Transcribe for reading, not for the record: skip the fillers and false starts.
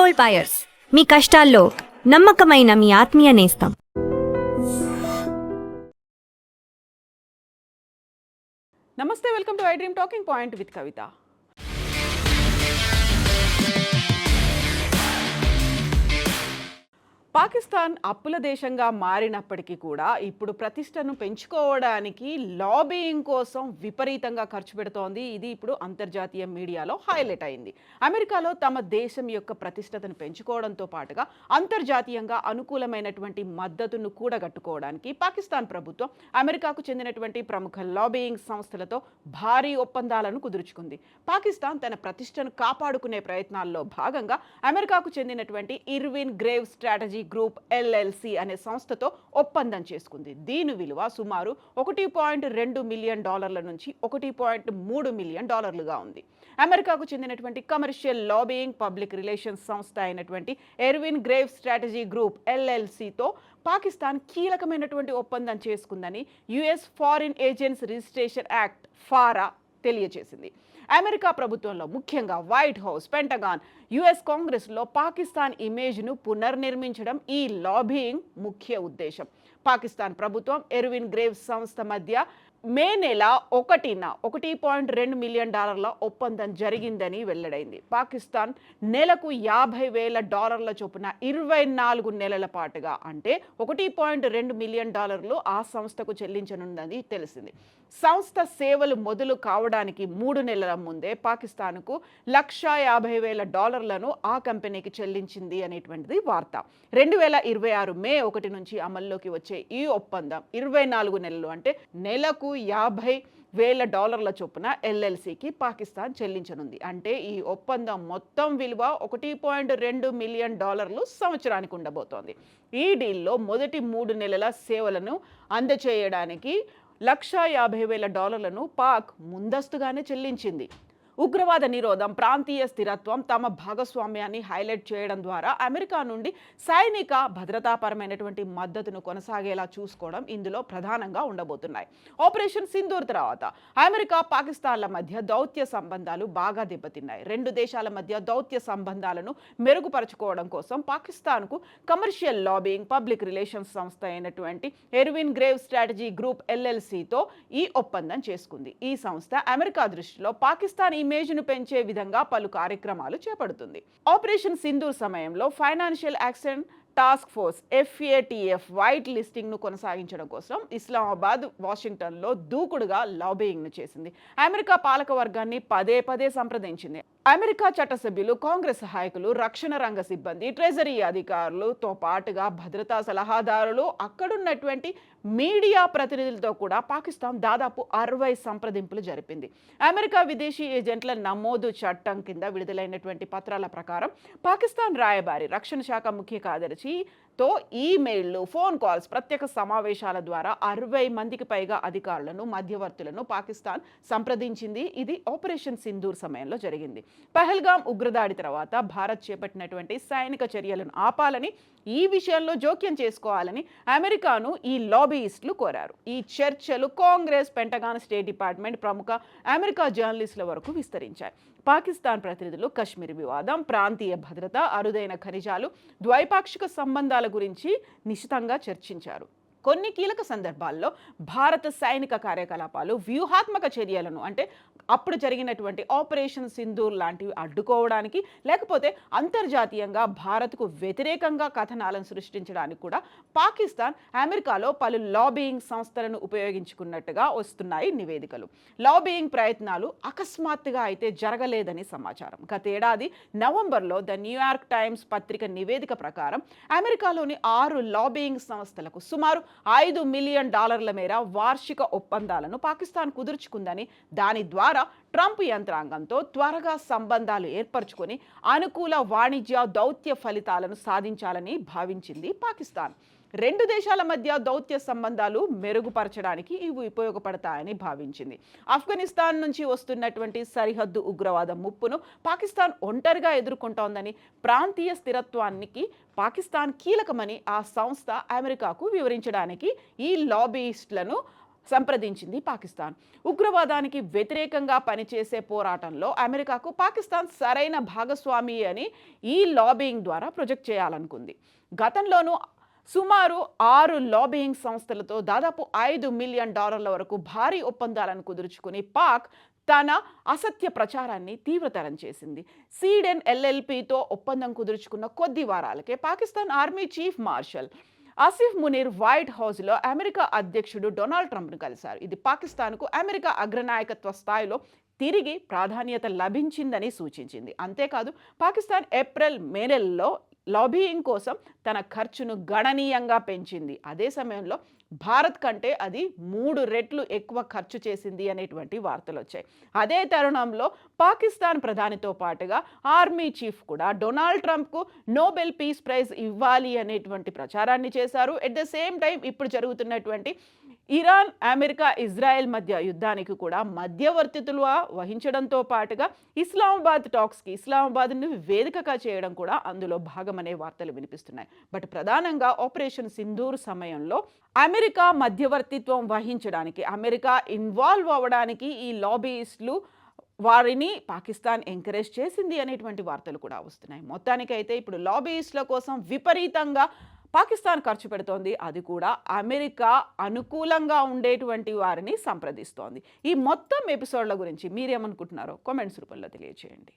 Gold buyers, మీ కష్టాల్లో నమ్మకమైన మీ ఆత్మీయ నేస్తం. నమస్తే, welcome to I dream talking point with Kavitha. Pakistan అప్పుల దేశంగా మారినప్పటికీ కూడా ఇప్పుడు ప్రతిష్టను పెంచుకోవడానికి లాబియింగ్ కోసం విపరీతంగా ఖర్చు పెడుతోంది. ఇది ఇప్పుడు అంతర్జాతీయ మీడియాలో హైలైట్ అయింది. అమెరికాలో తమ దేశం యొక్క ప్రతిష్టతను పెంచుకోవడంతో పాటుగా అంతర్జాతీయంగా అనుకూలమైనటువంటి మద్దతును కూడగట్టుకోవడానికి పాకిస్తాన్ ప్రభుత్వం అమెరికాకు చెందినటువంటి ప్రముఖ లాబియింగ్ సంస్థలతో భారీ ఒప్పందాలను కుదుర్చుకుంది. పాకిస్తాన్ తన ప్రతిష్టను కాపాడుకునే ప్రయత్నాల్లో భాగంగా అమెరికాకు చెందినటువంటి Irvin Grave strategy Group LLC అనే సంస్థతో ఒప్పందం చేసుకుంది. దీని విలువ సుమారు $1.2 మిలియన్ నుంచి $1.3 మిలియన్ ఉంది. అమెరికాకు చెందినటువంటి కమర్షియల్ లాబియింగ్ పబ్లిక్ రిలేషన్స్ సంస్థ అయినటువంటి ఇర్విన్ గ్రేవ్ స్ట్రాటజీ గ్రూప్ ఎల్ఎల్సితో పాకిస్తాన్ కీలకమైనటువంటి ఒప్పందం చేసుకుందని US foreign agents registration act FARA తెలియజేసింది. అమెరికా ప్రభుత్వంలో ముఖ్యంగా వైట్ హౌస్, పెంటగాన్, యుఎస్ కాంగ్రెస్లో పాకిస్తాన్ ఇమేజ్ను పునర్నిర్మించడం ఈ లాబియింగ్ ముఖ్య ఉద్దేశం. పాకిస్తాన్ ప్రభుత్వం ఇర్విన్ గ్రేవ్ సంస్థ మధ్య మే నెల 1న $1.2 మిలియన్ ఒప్పందం జరిగిందని వెల్లడైంది. పాకిస్తాన్ నెలకు $50,000 చొప్పున 24 నెలల పాటుగా అంటే $1.2 మిలియన్ ఆ సంస్థకు చెల్లించనుందని తెలిసింది. సంస్థ సేవలు మొదలు కావడానికి 3 నెలల ముందే పాకిస్తాన్కు $150,000 ఆ కంపెనీకి చెల్లించింది అనేటువంటిది వార్త. 2026 మే 1 నుంచి అమల్లోకి వచ్చే ఈ ఒప్పందం 24 నెలలు అంటే నెలకు $50,000 చొప్పున ఎల్ఎల్సికి పాకిస్తాన్ చెల్లించనుంది. అంటే ఈ ఒప్పందం మొత్తం విలువ $1.2 మిలియన్ సంవత్సరానికి ఉండబోతోంది. ఈ డీల్లో మొదటి 3 నెలల సేవలను అందచేయడానికి $150,000 పాక్ ముందస్తుగానే చెల్లించింది. ఉగ్రవాద నిరోధం, ప్రాంతీయ స్థిరత్వం, తమ భాగస్వామ్యాన్ని హైలైట్ చేయడం ద్వారా అమెరికా నుండి సైనిక భద్రతాపరమైనటువంటి మద్దతును కొనసాగేలా చూసుకోవడం ఇందులో ప్రధానంగా ఉండబోతున్నాయి. ఆపరేషన్ సింధూర్ తర్వాత అమెరికా, పాకిస్తాన్ల మధ్య దౌత్య సంబంధాలు బాగా దెబ్బతిన్నాయి. రెండు దేశాల మధ్య దౌత్య సంబంధాలను మెరుగుపరచుకోవడం కోసం పాకిస్తాన్కు కమర్షియల్ లాబియింగ్ పబ్లిక్ రిలేషన్స్ సంస్థ అయినటువంటి ఇర్విన్ గ్రేవ్ స్ట్రాటజీ గ్రూప్ ఎల్ఎల్సితో ఈ ఒప్పందం చేసుకుంది. ఈ సంస్థ అమెరికా దృష్టిలో పాకిస్తాన్ ఇమేజ్ను పెంచే విధంగా పలు కార్యక్రమాలు చేపడుతుంది. ఆపరేషన్ సింధూర్ సమయంలో financial action task force FATF white లిస్టింగ్ను కొనసాగించడం కోసం ఇస్లామాబాద్, వాషింగ్టన్లో దూకుడుగా లాబియింగ్ను చేసింది. అమెరికా పాలక వర్గాన్ని పదే సంప్రదించింది. అమెరికా చట్టసభ్యులు, కాంగ్రెస్ సహాయకులు, రక్షణ రంగ సిబ్బంది, ట్రెజరీ అధికారులతో పాటుగా భద్రతా సలహాదారులు, అక్కడున్నటువంటి మీడియా ప్రతినిధులతో కూడా పాకిస్తాన్ దాదాపు 60 సంప్రదింపులు జరిపింది. అమెరికా విదేశీ ఏజెంట్ల నమోదు చట్టం కింద విడుదలైనటువంటి పత్రాల ప్రకారం పాకిస్తాన్ రాయబారి, రక్షణ శాఖ ముఖ్య కార్యదర్శితో ఈమెయిల్లు, ఫోన్ కాల్స్, ప్రత్యేక సమావేశాల ద్వారా 60 మందికి పైగా అధికారులను, మధ్యవర్తులను పాకిస్తాన్ సంప్రదించింది. ఇది ఆపరేషన్ సింధూర్ సమయంలో జరిగింది. పహల్గామ్ ఉగ్రదాడి తర్వాత భారత్ చేపట్టినటువంటి సైనిక చర్యలను ఆపాలని, ఈ విషయంలో జోక్యం చేసుకోవాలని అమెరికాను ఈ లాబీయిస్టులు కోరారు. ఈ చర్చలు కాంగ్రెస్, పెంటగాన్, స్టేట్ డిపార్ట్మెంట్, ప్రముఖ అమెరికా జర్నలిస్టుల వరకు విస్తరించాయి. పాకిస్తాన్ ప్రతినిధులు కశ్మీర్ వివాదం, ప్రాంతీయ భద్రత, అరుదైన ఖనిజాలు, ద్వైపాక్షిక సంబంధాల గురించి నిశితంగా చర్చించారు. కొన్ని కీలక సందర్భాల్లో భారత సైనిక కార్యకలాపాలు, వ్యూహాత్మక చర్యలను అంటే అప్పుడు జరిగినటువంటి ఆపరేషన్ సింధూర్ లాంటివి అడ్డుకోవడానికి, లేకపోతే అంతర్జాతీయంగా భారత్కు వ్యతిరేకంగా కథనాలను సృష్టించడానికి కూడా పాకిస్తాన్ అమెరికాలో పలు లాబియింగ్ సంస్థలను ఉపయోగించుకున్నట్టుగా వస్తున్నాయి నివేదికలు. లాబియింగ్ ప్రయత్నాలు అకస్మాత్తుగా అయితే జరగలేదని సమాచారం. గతేడాది నవంబర్లో ద న్యూయార్క్ టైమ్స్ పత్రిక నివేదిక ప్రకారం అమెరికాలోని 6 లాబియింగ్ సంస్థలకు సుమారు $5 మిలియన్ మేర వార్షిక ఒప్పందాలను పాకిస్తాన్ కుదుర్చుకుందని, దాని ద్వారా ట్రంప్ యంత్రాంగంతో త్వరగా సంబంధాలు ఏర్పరచుకొని అనుకూల వాణిజ్య దౌత్య ఫలితాలను సాధించాలని భావించింది పాకిస్తాన్. రెండు దేశాల మధ్య దౌత్య సంబంధాలు మెరుగుపరచడానికి ఇవి ఉపయోగపడతాయని భావించింది. ఆఫ్ఘనిస్తాన్ నుంచి వస్తున్నటువంటి సరిహద్దు ఉగ్రవాద ముప్పును పాకిస్తాన్ ఒంటరిగా ఎదుర్కొంటోందని, ప్రాంతీయ స్థిరత్వానికి పాకిస్తాన్ కీలకమని ఆ సంస్థ అమెరికాకు వివరించడానికి ఈ లాబీయిస్టులను సంప్రదించింది పాకిస్తాన్. ఉగ్రవాదానికి వ్యతిరేకంగా పనిచేసే పోరాటంలో అమెరికాకు పాకిస్తాన్ సరైన భాగస్వామి అని ఈ లాబియింగ్ ద్వారా ప్రొజెక్ట్ చేయాలనుకుంది. గతంలోనూ సుమారు 6 లాబియింగ్ సంస్థలతో దాదాపు $5 మిలియన్ వరకు భారీ ఒప్పందాలను కుదుర్చుకుని పాక్ తన అసత్య ప్రచారాన్ని తీవ్రతరం చేసింది. సీడెన్ ఎల్ఎల్పితో ఒప్పందం కుదుర్చుకున్న కొద్ది వారాలకే Pakistan army chief marshal Asif Munir white హౌస్లో అమెరికా అధ్యక్షుడు డొనాల్డ్ ట్రంప్ను కలిశారు. ఇది పాకిస్తాన్కు అమెరికా అగ్రనాయకత్వ స్థాయిలో తిరిగి ప్రాధాన్యత లభించిందని సూచించింది. అంతేకాదు పాకిస్తాన్ ఏప్రిల్ మే నెలలో లాబియింగ్ కోసం తన ఖర్చును గణనీయంగా పెంచింది. అదే సమయంలో భారత్ కంటే అది 3 రెట్లు ఎక్కువ ఖర్చు చేసింది అనేటువంటి వార్తలు వచ్చాయి. అదే తరుణంలో పాకిస్తాన్ ప్రధానితో పాటుగా ఆర్మీ చీఫ్ కూడా డొనాల్డ్ ట్రంప్కు నోబెల్ పీస్ ప్రైజ్ ఇవ్వాలి అనేటువంటి ప్రచారాన్ని చేశారు. ఎట్ ద సేమ్ టైం ఇప్పుడు జరుగుతున్నటువంటి ఇరాన్, అమెరికా, ఇజ్రాయెల్ మధ్య యుద్ధానికి కూడా మధ్యవర్తిత్తులుగా వహించడంతో పాటుగా ఇస్లామాబాద్ను వేదికగా చేయడం కూడా అందులో భాగమనే వార్తలు వినిపిస్తున్నాయి. బట్ ప్రధానంగా ఆపరేషన్ సింధూర్ సమయంలో అమెరికా మధ్యవర్తిత్వం వహించడానికి, అమెరికా ఇన్వాల్వ్ అవ్వడానికి ఈ లాబీయిస్టులు వారిని పాకిస్తాన్ ఎంకరేజ్ చేసింది అనేటువంటి వార్తలు కూడా వస్తున్నాయి. మొత్తానికైతే ఇప్పుడు లాబీయిస్టుల కోసం విపరీతంగా పాకిస్తాన్ ఖర్చు పెడుతోంది. అది కూడా అమెరికా అనుకూలంగా ఉండేటువంటి వారిని సంప్రదిస్తోంది. ఈ మొత్తం ఎపిసోడ్ల గురించి మీరేమనుకుంటున్నారో కామెంట్స్ రూపంలో తెలియజేయండి.